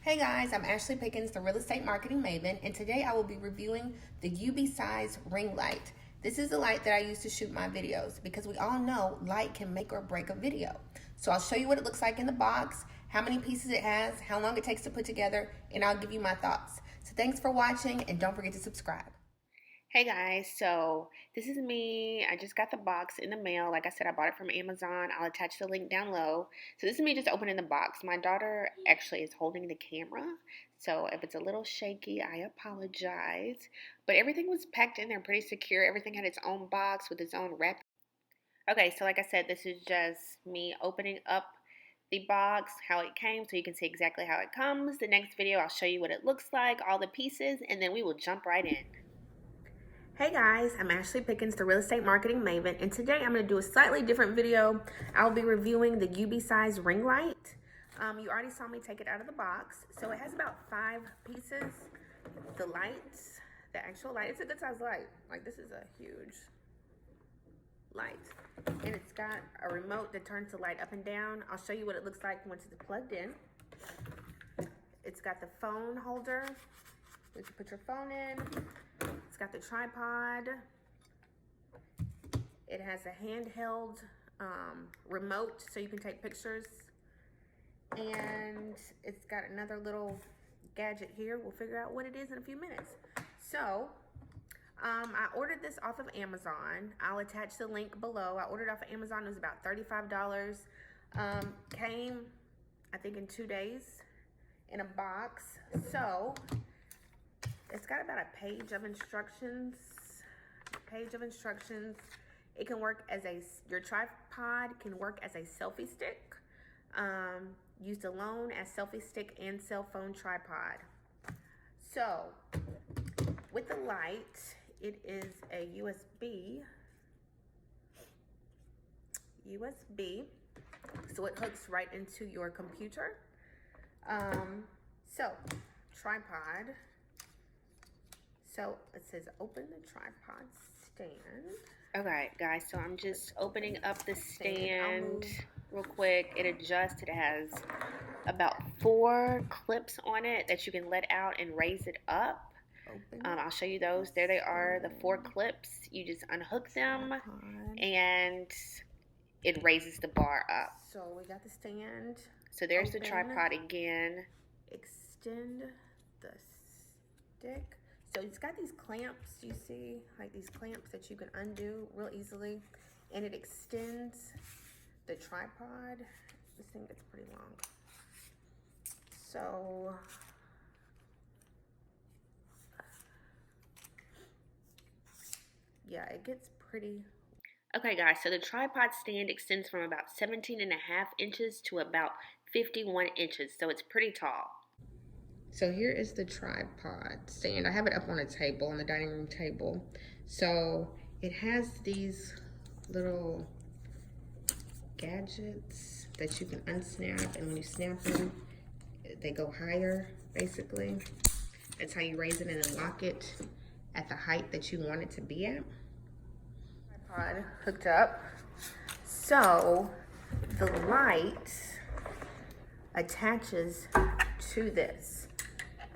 Hey guys, I'm Ashley Pickens, the real estate marketing maven, and today I will be reviewing the UBeesize ring light. This is the light that I use to shoot my videos because we all know light can make or break a video. So I'll show you what it looks like in the box, how many pieces it has, how long it takes to put together, and I'll give you my thoughts. So thanks for watching, and don't forget to subscribe. Hey guys, so this is me. I just got the box in the mail. Like I said, I bought it from Amazon. I'll attach the link down low. So this is me just opening the box. My daughter actually is holding the camera. So if it's a little shaky, I apologize. But everything was packed in there pretty secure. Everything had its own box with its own wrap. Okay, so like I said, this is just me opening up the box, how it came, so you can see exactly how it comes. The next video, I'll show you what it looks like, all the pieces, and then we will jump right in. Hey guys, I'm Ashley Pickens, the real estate marketing maven, and today I'm going to do a slightly different video. I'll be reviewing the UBeesize ring light. You already saw me take it out of the box. So it has about 5 pieces. The lights, the actual light, it's a good size light. Like, this is a huge light. And it's got a remote that turns the light up and down. I'll show you what it looks like once it's plugged in. It's got the phone holder. You can put your phone in. It's got the tripod. It has a handheld remote so you can take pictures. And it's got another little gadget here. We'll figure out what it is in a few minutes. So, I ordered this off of Amazon. I'll attach the link below. I ordered off of Amazon. It was about $35. Came, I think, in 2 days in a box. So, it's got about a page of instructions. It can work as your tripod can work as a selfie stick. Used alone as selfie stick and cell phone tripod. So, with the light, it is a USB. So it hooks right into your computer. So, tripod. So it says open the tripod stand. Okay, guys, so I'm just opening up the stand real quick. It adjusts. It has about 4 clips on it that you can let out and raise it up. I'll show you those. There they are, the 4 clips. You just unhook them and it raises the bar up. So we got the stand. So there's the tripod again. Extend the stick. So it's got these clamps, you see, like these clamps that you can undo real easily. And it extends the tripod. This thing gets pretty long. So, yeah, it gets pretty. Okay, guys, so the tripod stand extends from about 17.5 inches to about 51 inches. So it's pretty tall. So here is the tripod stand. I have it up on a table, on the dining room table. So it has these little gadgets that you can unsnap, and when you snap them, they go higher, basically. That's how you raise it and then lock it at the height that you want it to be at. Tripod hooked up. So the light attaches to this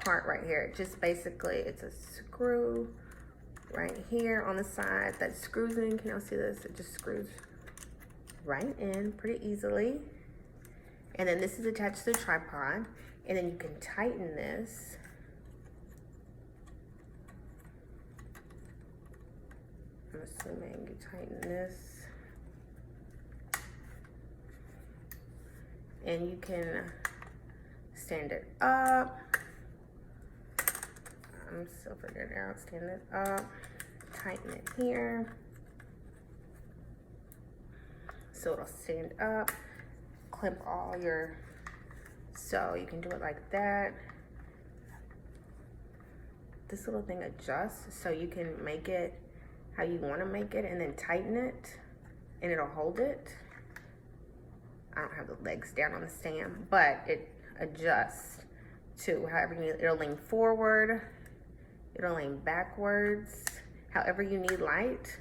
part right here. Just basically, it's a screw right here on the side that screws in. Can y'all see this? It just screws right in pretty easily. And then this is attached to the tripod. And then you can tighten this. I'm assuming you tighten this. And you can stand it up. I'm still figuring it out. Stand it up. Tighten it here. So it'll stand up. Clip all your. So you can do it like that. This little thing adjusts so you can make it how you want to make it and then tighten it and it'll hold it. I don't have the legs down on the stand, but it adjusts to however you need. It'll lean forward. It'll lean backwards, however you need light.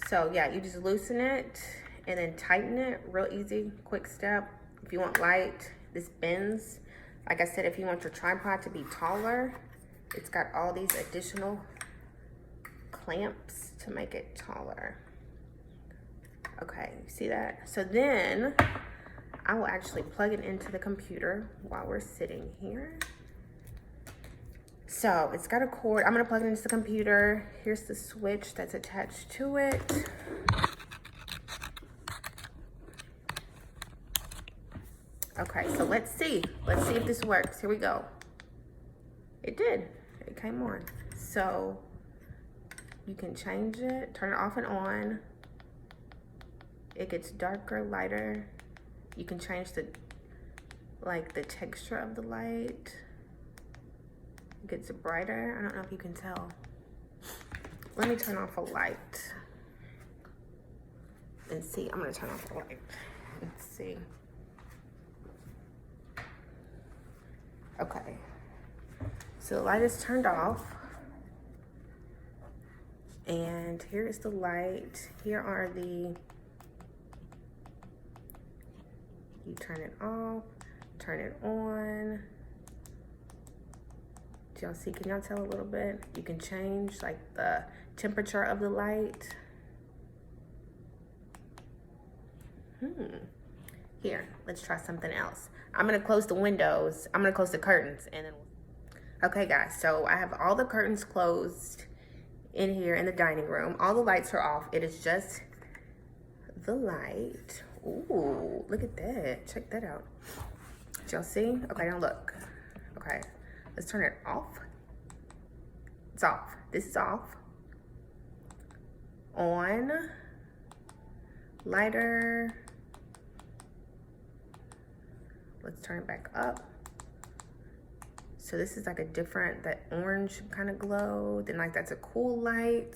So yeah, you just loosen it and then tighten it, real easy, quick step. If you want light, this bends Like I said, if you want your tripod to be taller, it's got all these additional clamps to make it taller. Okay, you see that? So then I will actually plug it into the computer while we're sitting here. So it's got a cord. I'm gonna plug it into the computer. Here's the switch that's attached to it. Okay, so let's see. Let's see if this works. Here we go. It did. It came on. So you can change it, turn it off and on. It gets darker, lighter. You can change the texture of the light. It gets brighter. I don't know if you can tell. Let me turn off a light and see. I'm gonna turn off the light and see. Okay, so the light is turned off, and here is the light. Here are the, you turn it off, turn it on. Do y'all see, can y'all tell a little bit? You can change like the temperature of the light. Here, let's try something else. I'm gonna close the windows. I'm gonna close the curtains and then, okay guys, so I have all the curtains closed in here in the dining room. All the lights are off. It is just the light. Ooh, look at that. Check that out. Did y'all see? Okay, now look. Okay, let's turn it off. It's off. This is off. On. Lighter. Let's turn it back up. So this is like a different, that orange kind of glow. Then like that's a cool light.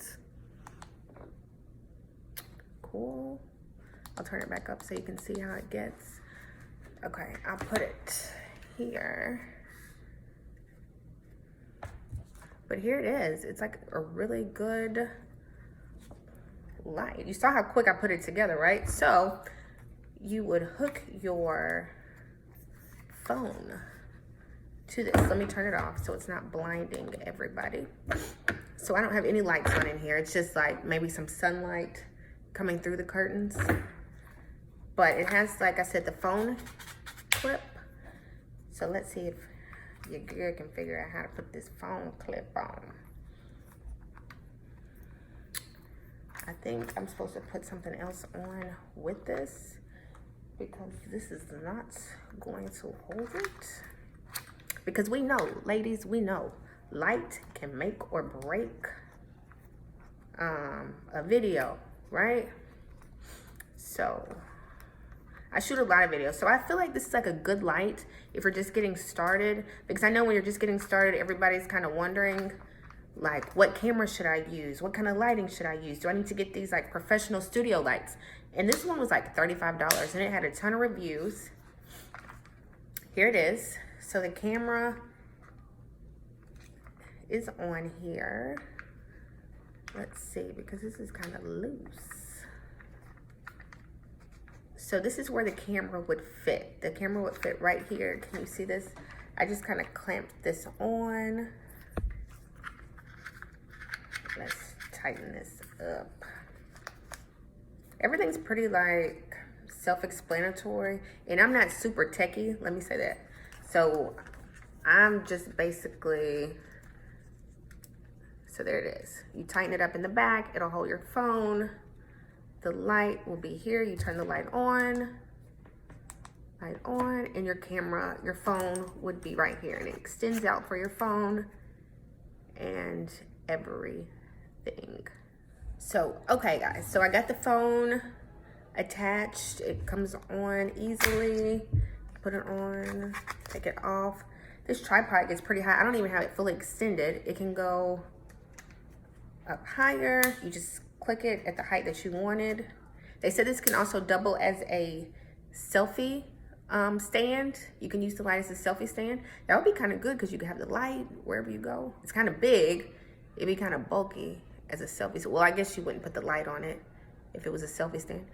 Cool. I'll turn it back up so you can see how it gets. Okay, I'll put it here. But here it is. It's like a really good light. You saw how quick I put it together, right? So you would hook your phone to this. Let me turn it off so it's not blinding everybody. So I don't have any lights on in here. It's just like maybe some sunlight coming through the curtains. But it has, like I said, the phone clip. So let's see if your girl can figure out how to put this phone clip on. I think I'm supposed to put something else on with this, because this is not going to hold it. Because we know, ladies, we know light can make or break a video, right? So I shoot a lot of videos, so I feel like this is like a good light if you're just getting started, because I know when you're just getting started, everybody's kind of wondering, like, what camera should I use? What kind of lighting should I use? Do I need to get these like professional studio lights? And this one was like $35 and it had a ton of reviews. Here it is. So the camera is on here. Let's see, because this is kind of loose. So this is where the camera would fit. The camera would fit right here. Can you see this? I just kind of clamped this on. Let's tighten this up. Everything's pretty like self-explanatory, and I'm not super techie, let me say that. So I'm just basically, so there it is. You tighten it up in the back, it'll hold your phone. The light will be here. You turn the light on, and your camera, your phone would be right here, and it extends out for your phone and everything. So, okay guys, so I got the phone attached. It comes on easily. Put it on, take it off. This tripod gets pretty high. I don't even have it fully extended. It can go up higher. You just click it at the height that you wanted. They said this can also double as a selfie stand. You can use the light as a selfie stand. That would be kind of good because you can have the light wherever you go. It's kind of big. It'd be kind of bulky as a selfie. Well, I guess you wouldn't put the light on it if it was a selfie stand.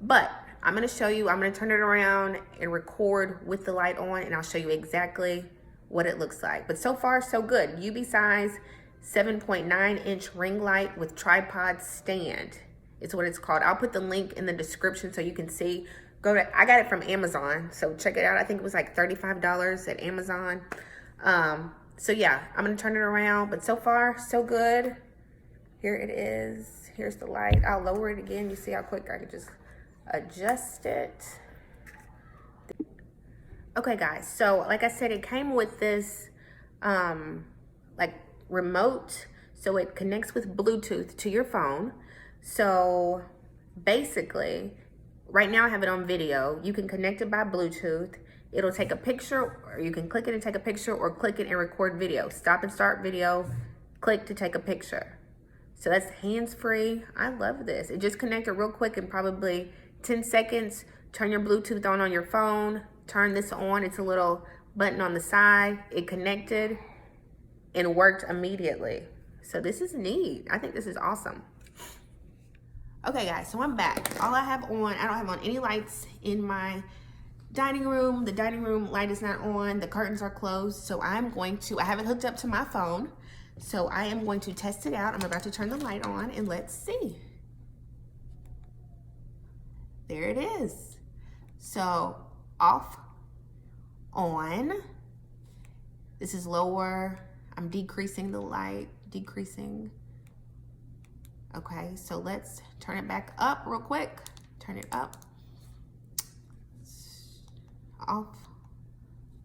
But I'm gonna show you, I'm gonna turn it around and record with the light on, and I'll show you exactly what it looks like. But so far, so good. UBeesize 7.9-inch ring light with tripod stand. It's what it's called. I'll put the link in the description so you can see. I got it from Amazon, so check it out. I think it was like $35 at Amazon. So yeah, I'm gonna turn it around, but so far, so good. Here it is. Here's the light. I'll lower it again. You see how quick I can just adjust it. Okay guys, so like I said, it came with this like remote, so it connects with Bluetooth to your phone. So basically, right now I have it on video. You can connect it by Bluetooth. It'll take a picture, or you can click it and take a picture, or click it and record video. Stop and start video, click to take a picture. So that's hands-free. I love this. It just connected real quick in probably 10 seconds. Turn your Bluetooth on your phone, turn this on. It's a little button on the side. It connected and worked immediately. So this is neat. I think this is awesome. Okay guys, so I'm back. All I have on, I don't have on any lights in my dining room. The dining room light is not on. The curtains are closed. So I have it hooked up to my phone. So I am going to test it out. I'm about to turn the light on and let's see. There it is. So off, on. This is lower. I'm decreasing the light, decreasing. Okay, so let's turn it back up real quick. Turn it up. Off,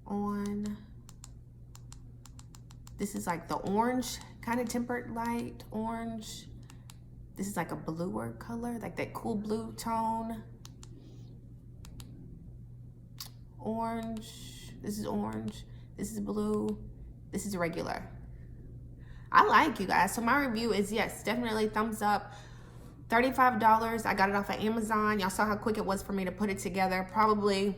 on. This is like the orange kind of tempered light, orange. This is like a bluer color, like that cool blue tone. Orange, this is orange, this is blue, this is regular. I like, you guys. So my review is, yes, definitely thumbs up. $35. I got it off of Amazon. Y'all saw how quick it was for me to put it together. Probably,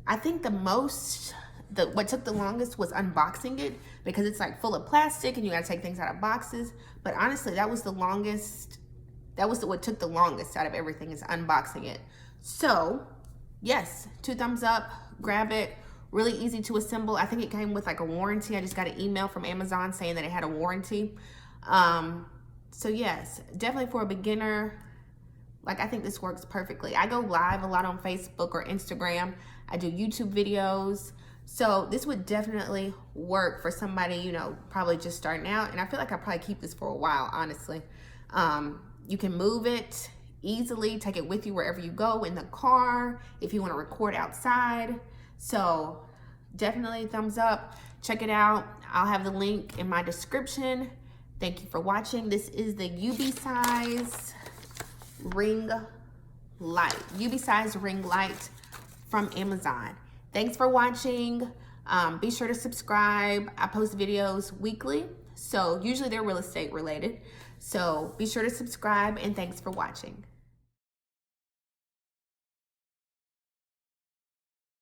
I think what took the longest was unboxing it, because it's like full of plastic and you gotta take things out of boxes. But honestly, that was the longest. What took the longest out of everything, is unboxing it. So yes, 2 thumbs up. Grab it. Really easy to assemble. I think it came with like a warranty. I just got an email from Amazon saying that it had a warranty. So yes, definitely for a beginner. Like, I think this works perfectly. I go live a lot on Facebook or Instagram. I do YouTube videos. So this would definitely work for somebody, you know, probably just starting out. And I feel like I'll probably keep this for a while, honestly. You can move it easily, take it with you wherever you go, in the car, if you want to record outside. So definitely thumbs up. Check it out. I'll have the link in my description. Thank you for watching. This is the UBeesize ring light. UBeesize ring light from Amazon. Thanks for watching. Be sure to subscribe. I post videos weekly, so usually they're real estate related. So be sure to subscribe, and thanks for watching.